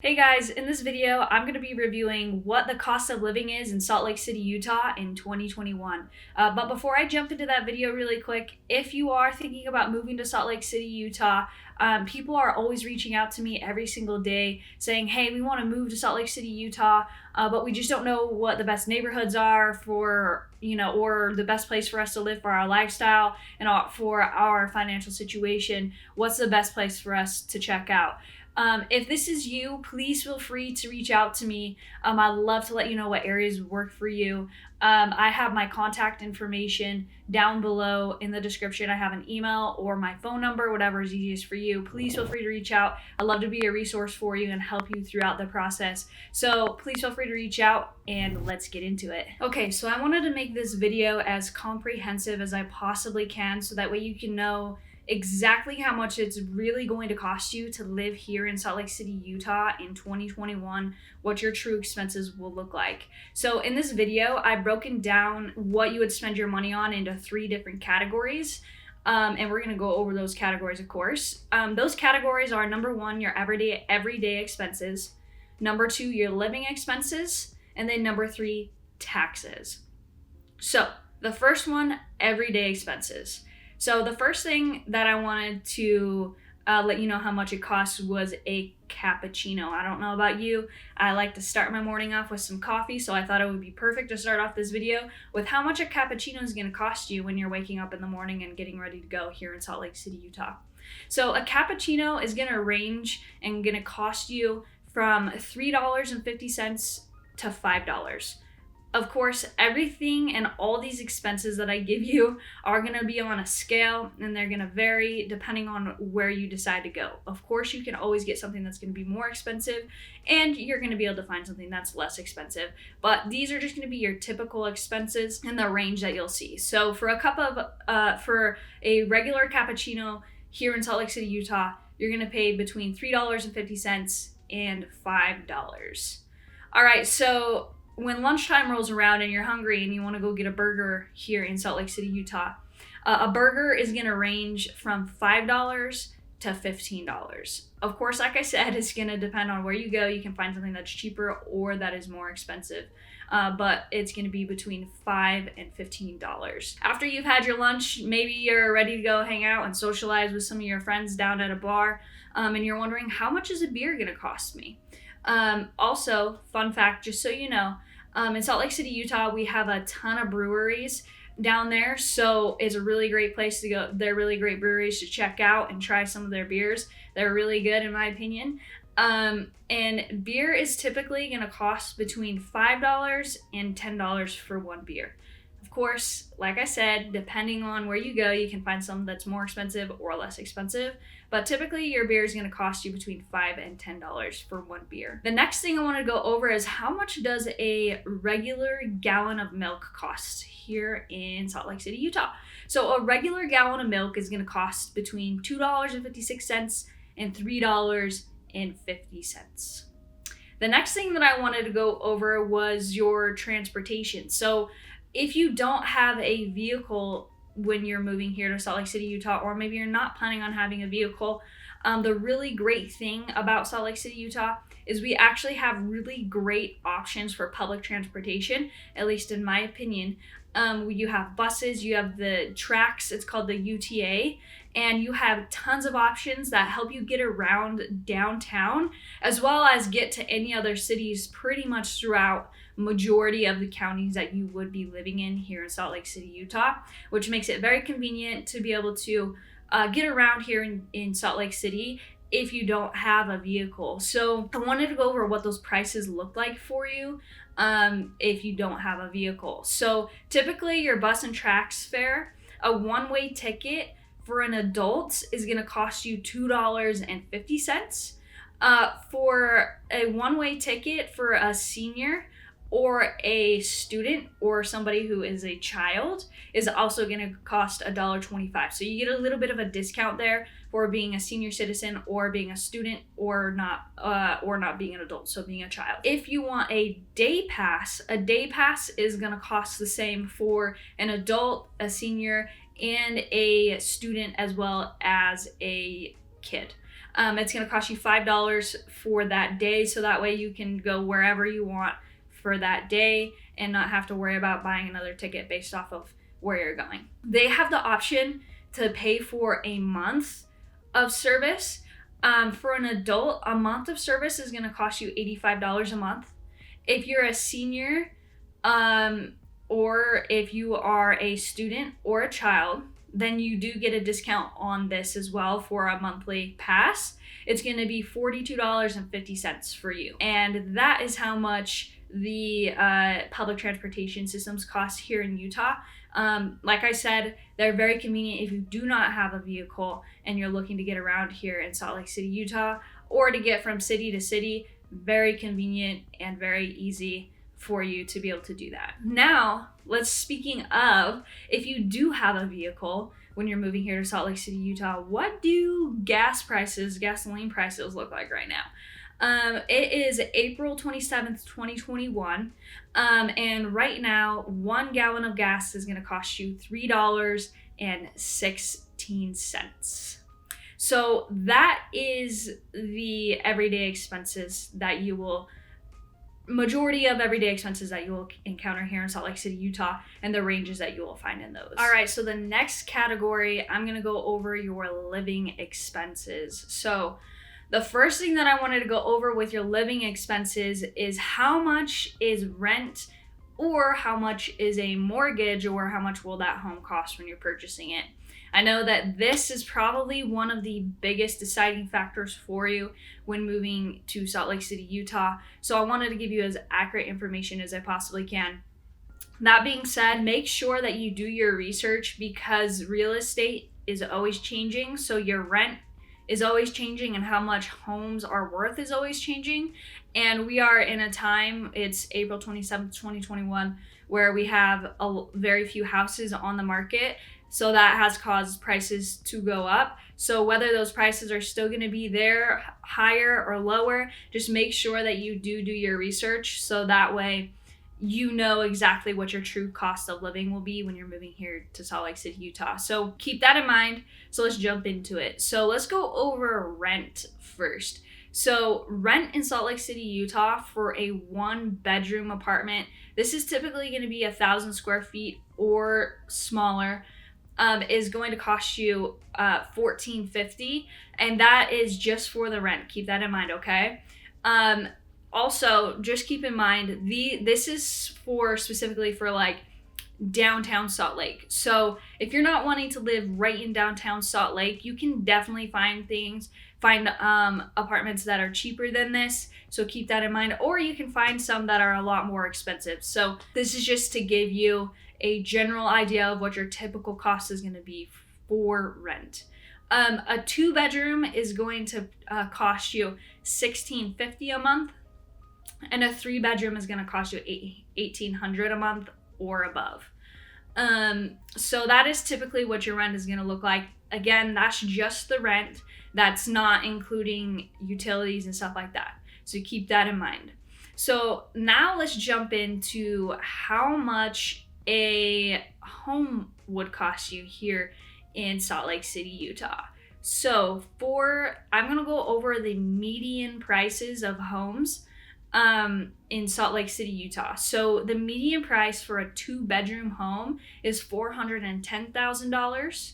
Hey guys, in this video, I'm going to be reviewing what the cost of living is in Salt Lake City, Utah in 2021. But before I jump into that video really quick, if you are thinking about moving to Salt Lake City, Utah, people are always reaching out to me every single day saying, hey, we want to move to Salt Lake City, Utah, but we just don't know what the best neighborhoods are for, or the best place for us to live for our lifestyle and for our financial situation. What's the best place for us to check out? If this is you, please feel free to reach out to me. I'd love to let you know what areas work for you. I have my contact information down below in the description. I have an email or my phone number, whatever is easiest for you. Please feel free to reach out. I'd love to be a resource for you and help you throughout the process. So please feel free to reach out and let's get into it. Okay, so I wanted to make this video as comprehensive as I possibly can so that way you can know exactly how much it's really going to cost you to live here in Salt Lake City, Utah in 2021, what your true expenses will look like. So in this video, I've broken down what you would spend your money on into 3 different categories. And we're going to go over those categories, of course. Those categories are number 1, your everyday expenses, number 2, your living expenses, and then number 3, taxes. So the first one, everyday expenses. So the first thing that I wanted to let you know how much it costs was a cappuccino. I don't know about you. I like to start my morning off with some coffee, so I thought it would be perfect to start off this video with how much a cappuccino is going to cost you when you're waking up in the morning and getting ready to go here in Salt Lake City, Utah. So a cappuccino is going to range and going to cost you from $3.50 to $5. Of course, everything and all these expenses that I give you are going to be on a scale and they're going to vary depending on where you decide to go. Of course, you can always get something that's going to be more expensive and you're going to be able to find something that's less expensive. But these are just going to be your typical expenses in the range that you'll see. So for for a regular cappuccino here in Salt Lake City, Utah, you're going to pay between $3.50 and $5. All right, so when lunchtime rolls around and you're hungry and you want to go get a burger here in Salt Lake City, Utah, a burger is going to range from $5 to $15. Of course, like I said, it's going to depend on where you go. You can find something that's cheaper or that is more expensive, but it's going to be between $5 and $15. After you've had your lunch, maybe you're ready to go hang out and socialize with some of your friends down at a bar, and you're wondering, how much is a beer going to cost me? Also, fun fact, just so you know, in Salt Lake City, Utah, we have a ton of breweries down there, so it's a really great place to go. They're really great breweries to check out and try some of their beers. They're really good, in my opinion. And beer is typically going to cost between $5 and $10 for one beer. Of course, like I said, depending on where you go, you can find some that's more expensive or less expensive. But typically, your beer is going to cost you between $5 and $10 for one beer. The next thing I want to go over is how much does a regular gallon of milk cost here in Salt Lake City, Utah? So a regular gallon of milk is going to cost between $2.56 and $3.50. The next thing that I wanted to go over was your transportation. So if you don't have a vehicle when you're moving here to Salt Lake City, Utah, or maybe you're not planning on having a vehicle, the really great thing about Salt Lake City, Utah is we actually have really great options for public transportation, at least in my opinion. You have buses, you have the tracks, it's called the UTA, and you have tons of options that help you get around downtown, as well as get to any other cities pretty much throughout majority of the counties that you would be living in here in Salt Lake City, Utah, which makes it very convenient to be able to get around here in Salt Lake City if you don't have a vehicle. So I wanted to go over what those prices look like for you if you don't have a vehicle. So typically your bus and tracks fare, a one-way ticket for an adult is going to cost you $2.50. For a one-way ticket for a senior or a student or somebody who is a child is also going to cost $1.25. So you get a little bit of a discount there for being a senior citizen or being a student or not being an adult, so being a child. If you want a day pass is going to cost the same for an adult, a senior, and a student as well as a kid. It's going to cost you $5 for that day, so that way you can go wherever you want for that day and not have to worry about buying another ticket based off of where you're going. They have the option to pay for a month of service. For an adult, a month of service is going to cost you $85 a month. If you're a senior, or if you are a student or a child, then you do get a discount on this as well for a monthly pass. It's going to be $42.50 for you. And that is how much the public transportation systems cost here in Utah. Like I said, they're very convenient if you do not have a vehicle and you're looking to get around here in Salt Lake City, Utah, or to get from city to city. Very convenient and very easy for you to be able to do that. Now, speaking of, if you do have a vehicle when you're moving here to Salt Lake City, Utah, what do gasoline prices look like right now? It is April 27th, 2021. And right now, 1 gallon of gas is going to cost you $3.16. So that is the everyday expenses that majority of everyday expenses that you will encounter here in Salt Lake City, Utah, and the ranges that you will find in those. All right, so the next category, I'm going to go over your living expenses. So the first thing that I wanted to go over with your living expenses is how much is rent, or how much is a mortgage, or how much will that home cost when you're purchasing it. I know that this is probably one of the biggest deciding factors for you when moving to Salt Lake City, Utah. So I wanted to give you as accurate information as I possibly can. That being said, make sure that you do your research, because real estate is always changing. So your rent is always changing, and how much homes are worth is always changing. And we are in a time, it's April 27th, 2021, where we have very few houses on the market. So that has caused prices to go up. So whether those prices are still going to be there, higher or lower, just make sure that you do your research, so that way you know exactly what your true cost of living will be when you're moving here to Salt Lake City, Utah. So keep that in mind. So let's jump into it. So let's go over rent first. So rent in Salt Lake City, Utah for a 1-bedroom apartment, this is typically going to be 1,000 square feet or smaller, is going to cost you $14.50, and that is just for the rent. Keep that in mind, okay? Also, just keep in mind, this is specifically for like downtown Salt Lake. So if you're not wanting to live right in downtown Salt Lake, you can definitely find apartments that are cheaper than this. So keep that in mind, or you can find some that are a lot more expensive. So this is just to give you a general idea of what your typical cost is going to be for rent. A 2-bedroom is going to cost you $1,650 a month, and a 3-bedroom is going to cost you $1,800 a month or above. So that is typically what your rent is going to look like. Again, that's just the rent. That's not including utilities and stuff like that. So keep that in mind. So now let's jump into how much a home would cost you here in Salt Lake City, Utah. So I'm going to go over the median prices of homes in Salt Lake City, Utah. So the median price for a 2-bedroom home is $410,000.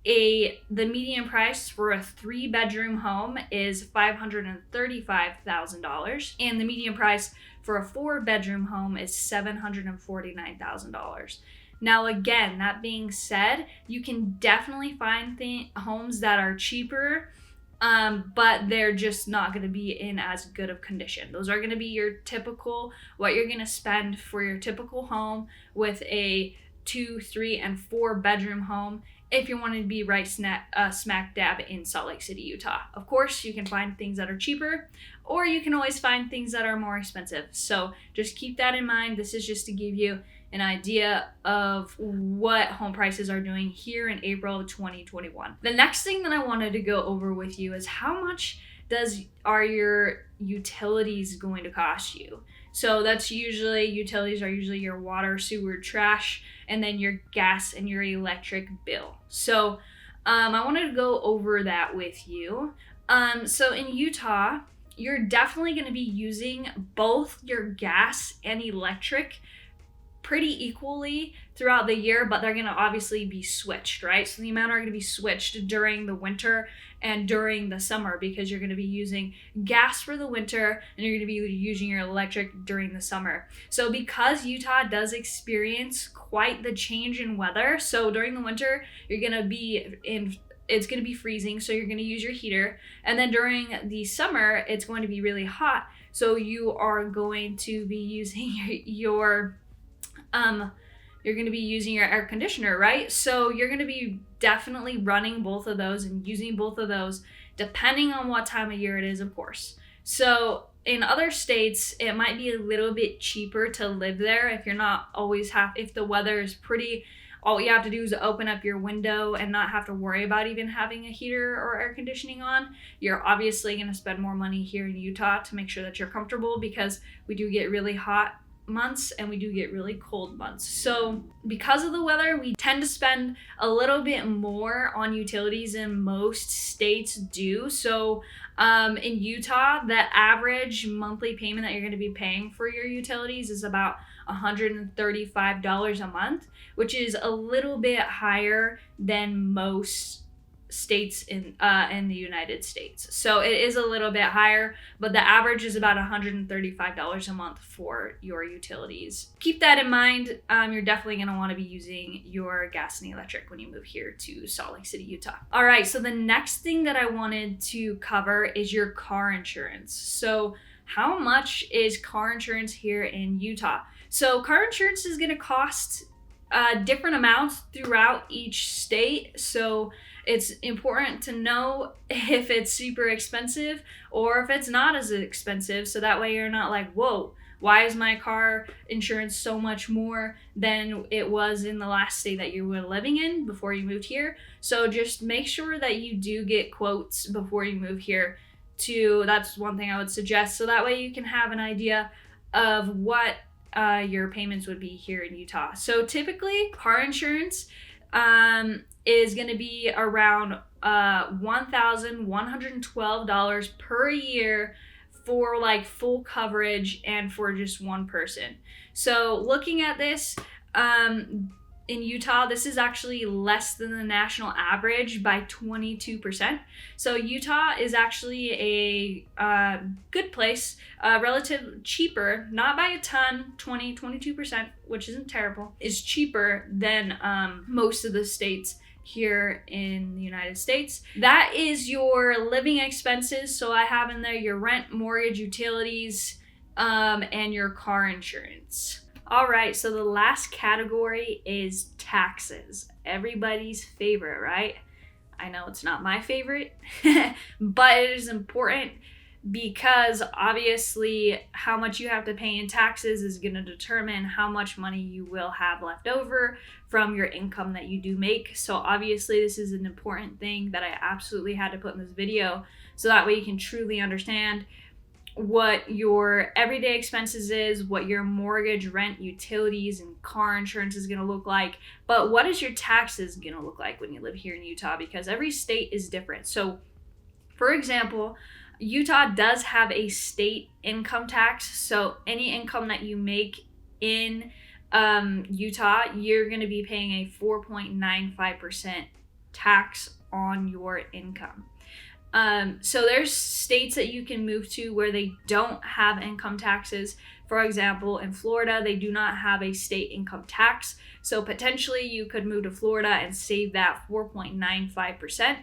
The median price for a 3-bedroom home is $535,000, and the median price for a 4-bedroom home is $749,000. Now, again, that being said, you can definitely find homes that are cheaper, but they're just not going to be in as good of condition. Those are going to be your typical, what you're going to spend for your typical home with a 2, 3, and 4-bedroom home if you're wanting to be right smack dab in Salt Lake City, Utah. Of course, you can find things that are cheaper, or you can always find things that are more expensive. So just keep that in mind. This is just to give you an idea of what home prices are doing here in April of 2021. The next thing that I wanted to go over with you is how much are your utilities going to cost you. So utilities are usually your water, sewer, trash, and then your gas and your electric bill. So I wanted to go over that with you. So in Utah, you're definitely going to be using both your gas and electric pretty equally throughout the year, but they're going to obviously be switched, right? So the amount are going to be switched during the winter and during the summer, because you're going to be using gas for the winter and you're going to be using your electric during the summer. So because Utah does experience quite the change in weather, so during the winter you're going to be it's going to be freezing, so you're going to use your heater, and then during the summer it's going to be really hot, so you are going to be using your you're going to be using your air conditioner, right? So you're going to be definitely running both of those and using both of those depending on what time of year it is, of course. So in other states, it might be a little bit cheaper to live there if you're not always if the weather is pretty, all you have to do is open up your window and not have to worry about even having a heater or air conditioning on. You're obviously going to spend more money here in Utah to make sure that you're comfortable, because we do get really hot months and we do get really cold months. So because of the weather, we tend to spend a little bit more on utilities than most states do. So in Utah, the average monthly payment that you're going to be paying for your utilities is about $135 a month, which is a little bit higher than most states in the United States. So it is a little bit higher, but the average is about $135 a month for your utilities. Keep that in mind. You're definitely going to want to be using your gas and electric when you move here to Salt Lake City, Utah. All right, so the next thing that I wanted to cover is your car insurance. So how much is car insurance here in Utah? So car insurance is going to cost different amounts throughout each state. So it's important to know if it's super expensive or if it's not as expensive, so that way you're not like, whoa, why is my car insurance so much more than it was in the last state that you were living in before you moved here. So just make sure that you do get quotes before you move here that's one thing I would suggest, so that way you can have an idea of what your payments would be here in Utah. So typically car insurance is going to be around $1,112 per year for like full coverage and for just one person. So looking at this, in Utah, this is actually less than the national average by 22%. So Utah is actually a good place, relative cheaper, not by a ton, 22%, which isn't terrible, is cheaper than most of the states here in the United States. That is your living expenses. So I have in there your rent, mortgage, utilities, and your car insurance. All right, so the last category is taxes. Everybody's favorite, right? I know it's not my favorite, but it is important because obviously how much you have to pay in taxes is going to determine how much money you will have left over from your income that you do make. So obviously this is an important thing that I absolutely had to put in this video, so that way you can truly understand what your everyday expenses is, what your mortgage, rent, utilities, and car insurance is going to look like. But what is your taxes going to look like when you live here in Utah? Because every state is different. So for example, Utah does have a state income tax. So any income that you make in Utah, you're going to be paying a 4.95% tax on your income. So there's states that you can move to where they don't have income taxes. For example, in Florida, they do not have a state income tax. So potentially you could move to Florida and save that 4.95%.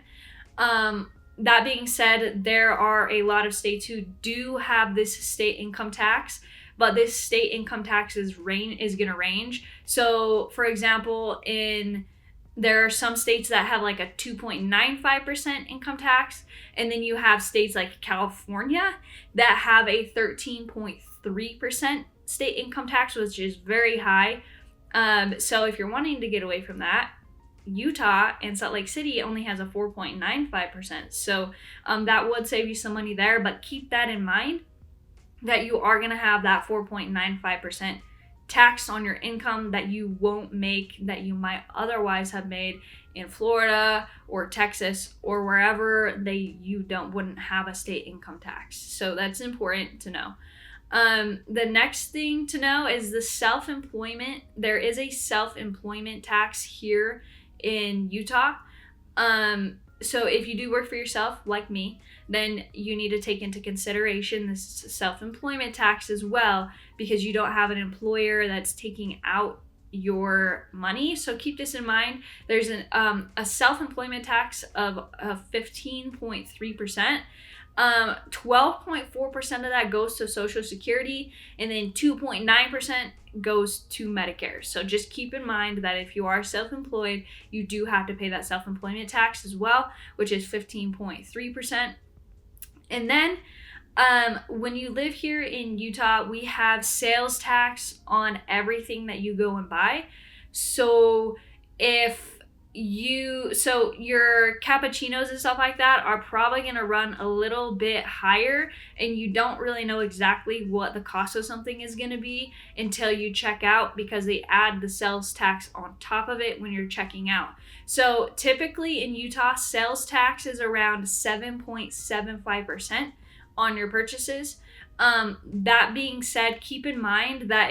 That being said, there are a lot of states who do have this state income tax, but this state income tax is going to range. So for example, there are some states that have like a 2.95% income tax, and then you have states like California that have a 13.3% state income tax, which is very high. So if you're wanting to get away from that, Utah and Salt Lake City only has a 4.95%. So that would save you some money there, but keep that in mind that you are going to have that 4.95% taxed on your income that you won't make, that you might otherwise have made in Florida or Texas or wherever you wouldn't have a state income tax. So that's important to know. The next thing to know is the self-employment. There is a self-employment tax here in Utah. So if you do work for yourself, like me, then you need to take into consideration this self-employment tax as well, because you don't have an employer that's taking out your money. So keep this in mind. There's a self-employment tax of 15.3%. 12.4% of that goes to Social Security, and then 2.9% goes to Medicare. So just keep in mind that if you are self-employed, you do have to pay that self-employment tax as well, which is 15.3%. And then when you live here in Utah, we have sales tax on everything that you go and buy. So so your cappuccinos and stuff like that are probably going to run a little bit higher, and you don't really know exactly what the cost of something is going to be until you check out, because they add the sales tax on top of it when you're checking out. So typically in Utah, sales tax is around 7.75% on your purchases. That being said, keep in mind that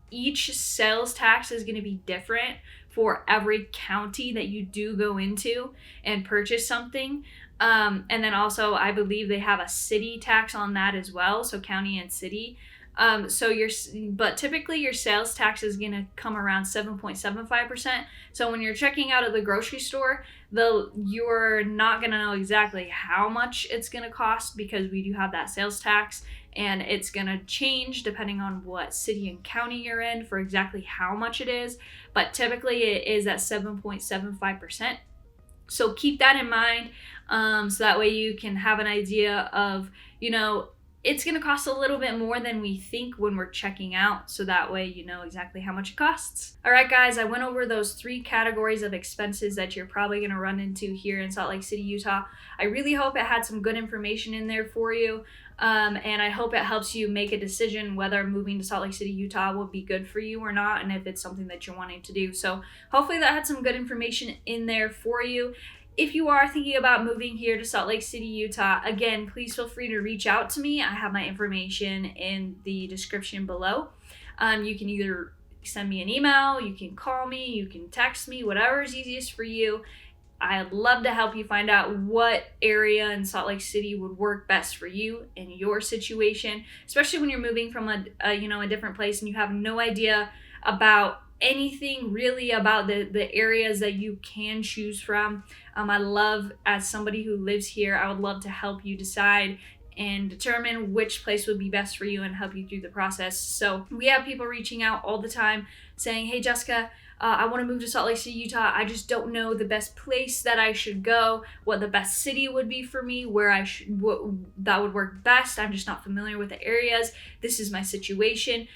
each sales tax is going to be different for every county that you do go into and purchase something. And then also, I believe they have a city tax on that as well, so county and city. But typically your sales tax is going to come around 7.75%. So when you're checking out at the grocery store, you're not going to know exactly how much it's going to cost, because we do have that sales tax, and it's going to change depending on what city and county you're in for exactly how much it is. But typically it is at 7.75%. So keep that in mind, so that way you can have an idea of, it's going to cost a little bit more than we think when we're checking out, so that way you know exactly how much it costs. All right, guys, I went over those 3 categories of expenses that you're probably going to run into here in Salt Lake City, Utah. I really hope it had some good information in there for you, and I hope it helps you make a decision whether moving to Salt Lake City, Utah will be good for you or not, and if it's something that you're wanting to do. So hopefully that had some good information in there for you. If you are thinking about moving here to Salt Lake City, Utah, again, please feel free to reach out to me. I have my information in the description below. You can either send me an email, you can call me, you can text me, whatever is easiest for you. I'd love to help you find out what area in Salt Lake City would work best for you in your situation, especially when you're moving from a different place and you have no idea about anything really about the areas that you can choose from. I love, as somebody who lives here, I would love to help you decide and determine which place would be best for you and help you through the process. So we have people reaching out all the time saying, hey Jessica, I want to move to Salt Lake City, Utah. I just don't know the best place that I should go, what the best city would be for me, that would work best. I'm just not familiar with the areas. This is my situation.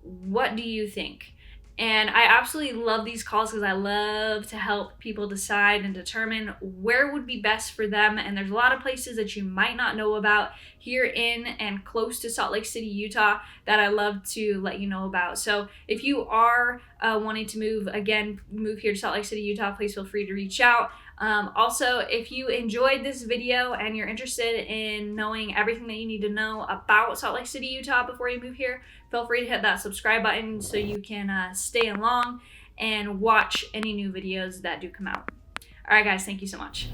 What do you think? And I absolutely love these calls, because I love to help people decide and determine where would be best for them. And there's a lot of places that you might not know about here in and close to Salt Lake City, Utah, that I love to let you know about. So if you are wanting to move here to Salt Lake City, Utah, please feel free to reach out. Also, if you enjoyed this video and you're interested in knowing everything that you need to know about Salt Lake City, Utah before you move here, feel free to hit that subscribe button so you can stay along and watch any new videos that do come out. All right, guys, thank you so much.